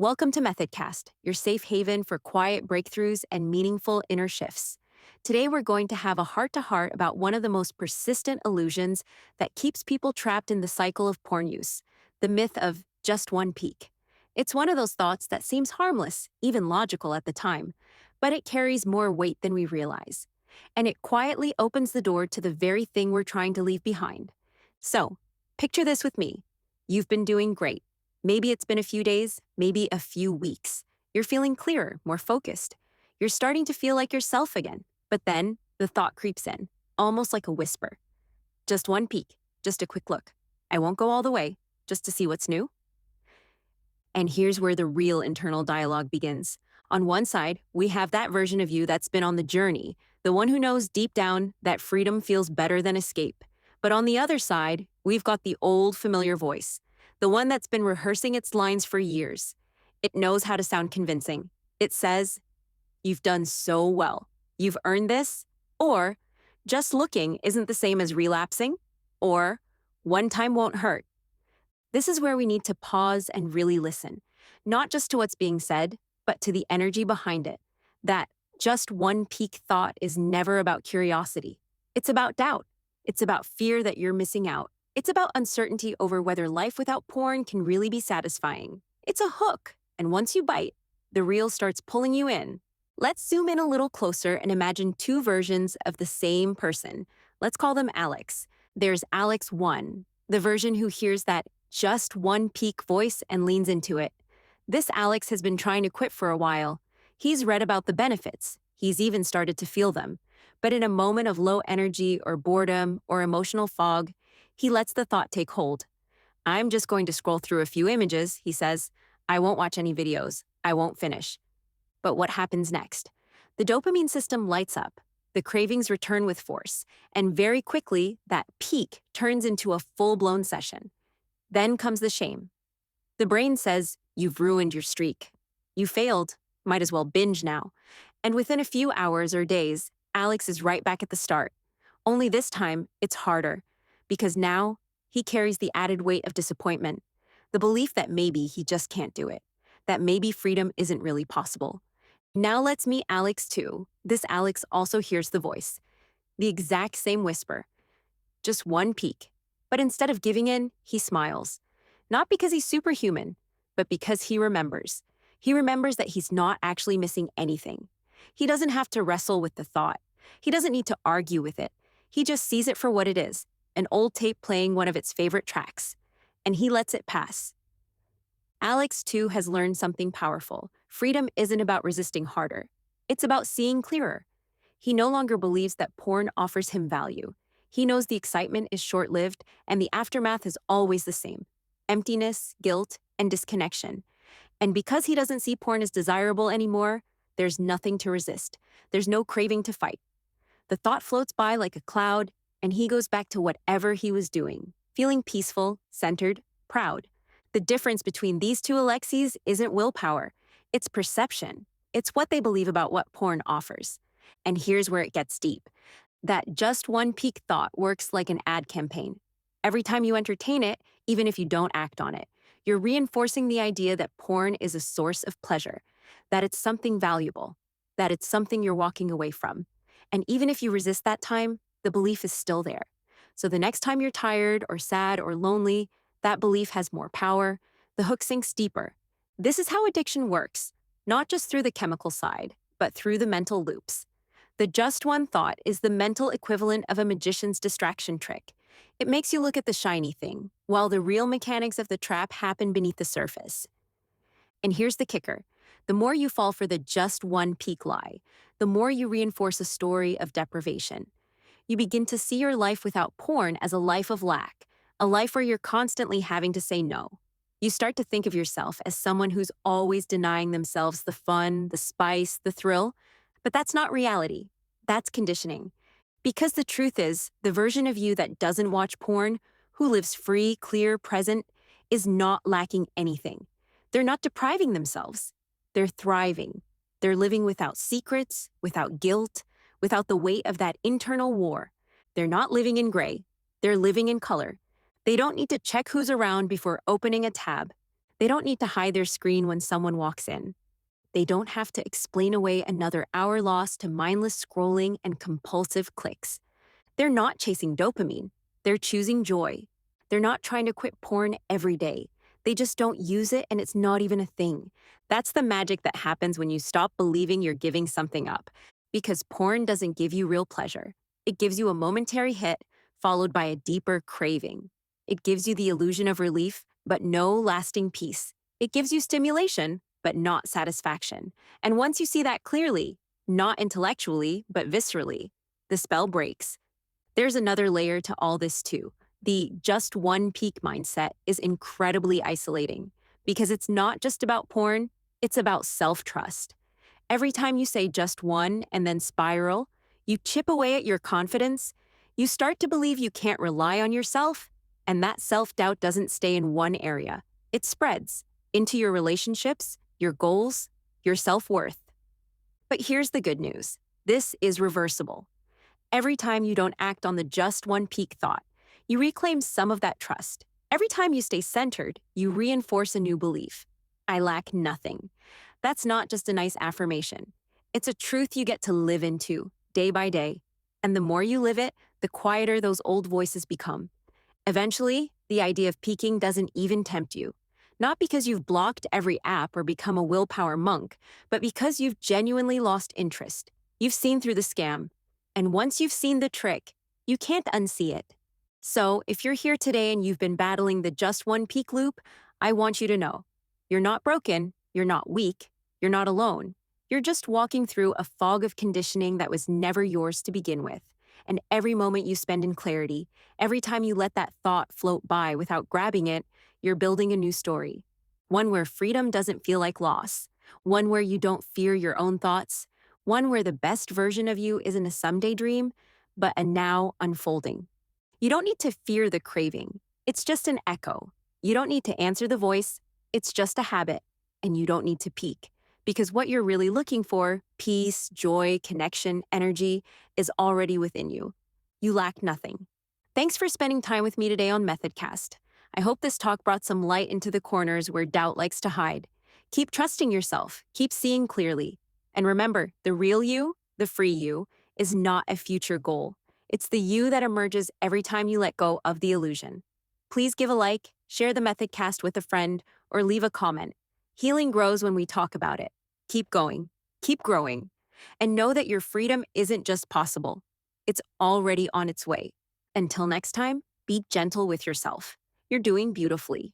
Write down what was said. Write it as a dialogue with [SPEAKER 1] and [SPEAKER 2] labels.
[SPEAKER 1] Welcome to Methodcast, your safe haven for quiet breakthroughs and meaningful inner shifts. Today, we're going to have a heart to heart about one of the most persistent illusions that keeps people trapped in the cycle of porn use, the myth of just one peek. It's one of those thoughts that seems harmless, even logical at the time, but it carries more weight than we realize. And it quietly opens the door to the very thing we're trying to leave behind. So, picture this with me. You've been doing great. Maybe it's been a few days, maybe a few weeks. You're feeling clearer, more focused. You're starting to feel like yourself again. But then the thought creeps in, almost like a whisper. Just one peek, just a quick look. I won't go all the way, just to see what's new. And here's where the real internal dialogue begins. On one side, we have that version of you that's been on the journey, the one who knows deep down that freedom feels better than escape. But on the other side, we've got the old familiar voice, the one that's been rehearsing its lines for years. It knows how to sound convincing. It says, "You've done so well. You've earned this," or "Just looking isn't the same as relapsing," or "One time won't hurt." This is where we need to pause and really listen, not just to what's being said, but to the energy behind it. That just one peak thought is never about curiosity. It's about doubt. It's about fear that you're missing out. It's about uncertainty over whether life without porn can really be satisfying. It's a hook, and once you bite, the reel starts pulling you in. Let's zoom in a little closer and imagine two versions of the same person. Let's call them Alex. There's Alex 1, the version who hears that just one peak voice and leans into it. This Alex has been trying to quit for a while. He's read about the benefits. He's even started to feel them. But in a moment of low energy or boredom or emotional fog, he lets the thought take hold. "I'm just going to scroll through a few images," he says. "I won't watch any videos. I won't finish." But what happens next? The dopamine system lights up. The cravings return with force. And very quickly, that peak turns into a full-blown session. Then comes the shame. The brain says, "You've ruined your streak. You failed. Might as well binge now." And within a few hours or days, Alex is right back at the start. Only this time, it's harder. Because now, he carries the added weight of disappointment. The belief that maybe he just can't do it. That maybe freedom isn't really possible. Now let's meet Alex 2. This Alex also hears the voice. The exact same whisper. Just one peek. But instead of giving in, he smiles. Not because he's superhuman, but because he remembers. He remembers that he's not actually missing anything. He doesn't have to wrestle with the thought. He doesn't need to argue with it. He just sees it for what it is, an old tape playing one of its favorite tracks. And he lets it pass. Alex, too, has learned something powerful. Freedom isn't about resisting harder. It's about seeing clearer. He no longer believes that porn offers him value. He knows the excitement is short-lived, and the aftermath is always the same. Emptiness, guilt, and disconnection. And because he doesn't see porn as desirable anymore, there's nothing to resist. There's no craving to fight. The thought floats by like a cloud, and he goes back to whatever he was doing, feeling peaceful, centered, proud. The difference between these two Alexis isn't willpower. It's perception. It's what they believe about what porn offers. And here's where it gets deep. That just one peak thought works like an ad campaign. Every time you entertain it, even if you don't act on it, you're reinforcing the idea that porn is a source of pleasure, that it's something valuable, that it's something you're walking away from. And even if you resist that time, the belief is still there. So the next time you're tired or sad or lonely, that belief has more power. The hook sinks deeper. This is how addiction works, not just through the chemical side, but through the mental loops. The just one thought is the mental equivalent of a magician's distraction trick. It makes you look at the shiny thing, while the real mechanics of the trap happen beneath the surface. And here's the kicker. The more you fall for the just one peak lie, the more you reinforce a story of deprivation. You begin to see your life without porn as a life of lack, a life where you're constantly having to say no. You start to think of yourself as someone who's always denying themselves the fun, the spice, the thrill. But that's not reality. That's conditioning. Because the truth is, the version of you that doesn't watch porn, who lives free, clear, present, is not lacking anything. They're not depriving themselves. They're thriving. They're living without secrets, without guilt, without the weight of that internal war. They're not living in gray. They're living in color. They don't need to check who's around before opening a tab. They don't need to hide their screen when someone walks in. They don't have to explain away another hour lost to mindless scrolling and compulsive clicks. They're not chasing dopamine. They're choosing joy. They're not trying to quit porn every day. They just don't use it and it's not even a thing. That's the magic that happens when you stop believing you're giving something up. Because porn doesn't give you real pleasure. It gives you a momentary hit followed by a deeper craving. It gives you the illusion of relief, but no lasting peace. It gives you stimulation, but not satisfaction. And once you see that clearly, not intellectually, but viscerally, the spell breaks. There's another layer to all this too. The just one peak mindset is incredibly isolating because it's not just about porn, it's about self-trust. Every time you say just one and then spiral, you chip away at your confidence, you start to believe you can't rely on yourself, and that self-doubt doesn't stay in one area. It spreads into your relationships, your goals, your self-worth. But here's the good news. This is reversible. Every time you don't act on the just one peak thought, you reclaim some of that trust. Every time you stay centered, you reinforce a new belief. I lack nothing. That's not just a nice affirmation. It's a truth you get to live into, day by day. And the more you live it, the quieter those old voices become. Eventually, the idea of peaking doesn't even tempt you. Not because you've blocked every app or become a willpower monk, but because you've genuinely lost interest. You've seen through the scam. And once you've seen the trick, you can't unsee it. So, if you're here today and you've been battling the just one peak loop, I want you to know you're not broken, you're not weak, you're not alone. You're just walking through a fog of conditioning that was never yours to begin with. And every moment you spend in clarity, every time you let that thought float by without grabbing it, you're building a new story. One where freedom doesn't feel like loss. One where you don't fear your own thoughts. One where the best version of you isn't a someday dream, but a now unfolding. You don't need to fear the craving. It's just an echo. You don't need to answer the voice. It's just a habit. And you don't need to peak. Because what you're really looking for, peace, joy, connection, energy, is already within you. You lack nothing. Thanks for spending time with me today on Methodcast. I hope this talk brought some light into the corners where doubt likes to hide. Keep trusting yourself. Keep seeing clearly. And remember, the real you, the free you, is not a future goal. It's the you that emerges every time you let go of the illusion. Please give a like, share the Methodcast with a friend, or leave a comment. Healing grows when we talk about it. Keep going, keep growing, and know that your freedom isn't just possible. It's already on its way. Until next time, be gentle with yourself. You're doing beautifully.